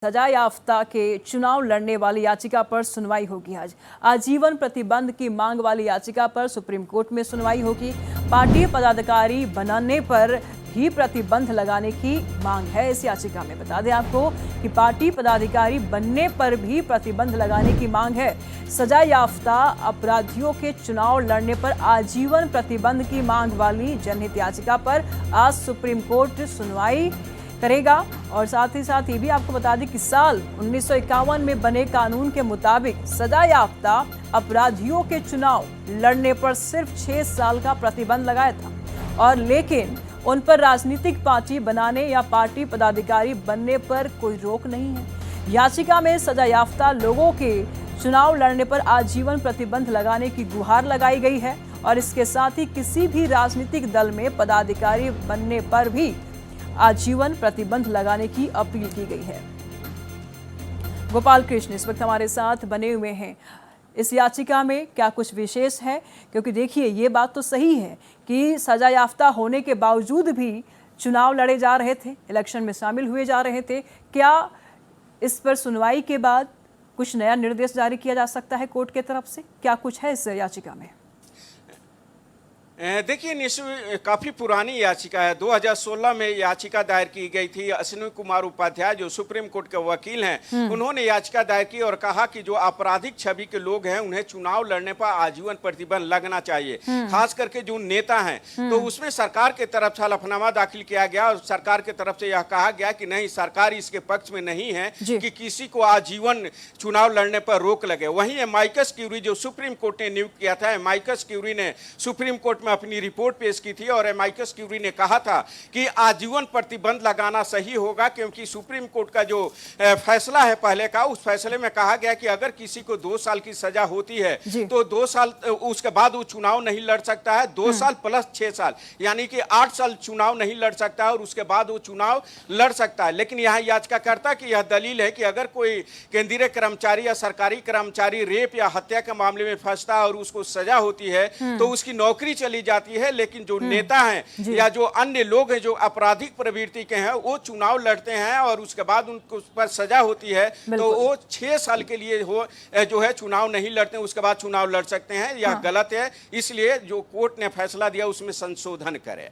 सजा याफ्ता के चुनाव लड़ने वाली याचिका पर सुनवाई होगी। आज आजीवन प्रतिबंध की मांग वाली याचिका पर सुप्रीम कोर्ट में सुनवाई होगी। पार्टी पदाधिकारी बनाने पर भी प्रतिबंध लगाने की मांग है इस याचिका में। बता दें आपको कि पार्टी पदाधिकारी बनने पर भी प्रतिबंध लगाने की मांग है। सजा याफ्ता अपराधियों के चुनाव लड़ने पर आजीवन प्रतिबंध की मांग वाली जनहित याचिका पर आज सुप्रीम कोर्ट सुनवाई करेगा। और साथ ही साथ ये भी आपको बता दें कि साल 1951 में बने कानून के मुताबिक सजा याफ्ता अपराधियों के चुनाव लड़ने पर सिर्फ 6 साल का प्रतिबंध लगाया था, और लेकिन उन पर राजनीतिक पार्टी बनाने या पार्टी पदाधिकारी बनने पर कोई रोक नहीं है। याचिका में सजा याफ्ता लोगों के चुनाव लड़ने पर आजीवन प्रतिबंध लगाने की गुहार लगाई गई है, और इसके साथ ही किसी भी राजनीतिक दल में पदाधिकारी बनने पर भी आजीवन प्रतिबंध लगाने की अपील की गई है। गोपाल कृष्ण इस वक्त हमारे साथ बने हुए हैं। इस याचिका में क्या कुछ विशेष है? क्योंकि देखिए, ये बात तो सही है कि सजा याफ्ता होने के बावजूद भी चुनाव लड़े जा रहे थे, इलेक्शन में शामिल हुए जा रहे थे। क्या इस पर सुनवाई के बाद कुछ नया निर्देश जारी किया जा सकता है कोर्ट की तरफ से? क्या कुछ है इस याचिका में? देखिए, काफ़ी पुरानी याचिका है। 2016 में याचिका दायर की गई थी। अश्विनी कुमार उपाध्याय जो सुप्रीम कोर्ट के वकील हैं, उन्होंने याचिका दायर की और कहा कि जो आपराधिक छवि के लोग हैं उन्हें चुनाव लड़ने पर आजीवन प्रतिबंध लगना चाहिए, खास करके जो नेता हैं। तो उसमें सरकार के तरफ से हलफनामा दाखिल किया गया और सरकार के तरफ से यह कहा गया कि नहीं, सरकार इसके पक्ष में नहीं है कि किसी को आजीवन चुनाव लड़ने पर रोक लगे। वहीं एमाइकस क्यूरी जो सुप्रीम कोर्ट ने नियुक्त किया था, एमाइकस क्यूरी ने सुप्रीम कोर्ट में अपनी रिपोर्ट पेश की थी और एमाइकस क्यूरी ने कहा था कि आजीवन प्रतिबंध लगाना सही होगा, क्योंकि सुप्रीम कोर्ट का जो फैसला है पहले का, उस फैसले में कहा गया कि अगर किसी को 2 साल की सजा होती है तो 2 साल उसके बाद वो चुनाव नहीं लड़ सकता है। 2 साल प्लस 6 साल यानी कि 8 साल चुनाव नहीं लड़ सकता है और उसके बाद वो चुनाव लड़ सकता है। लेकिन यहाँ याचिकाकर्ता की यह दलील है कि अगर कोई केंद्रीय कर्मचारी या सरकारी कर्मचारी रेप या हत्या के मामले में फंसता है और उसको सजा होती है तो उसकी नौकरी चली जाती है, लेकिन जो नेता हैं या जो अन्य लोग हैं जो आपराधिक प्रवृत्ति के हैं वो चुनाव लड़ते हैं और उसके बाद उनको उस पर सजा होती है तो वो 6 साल के लिए जो है चुनाव नहीं लड़ते, उसके बाद चुनाव लड़ सकते हैं। यह गलत है, इसलिए जो कोर्ट ने फैसला दिया उसमें संशोधन करें।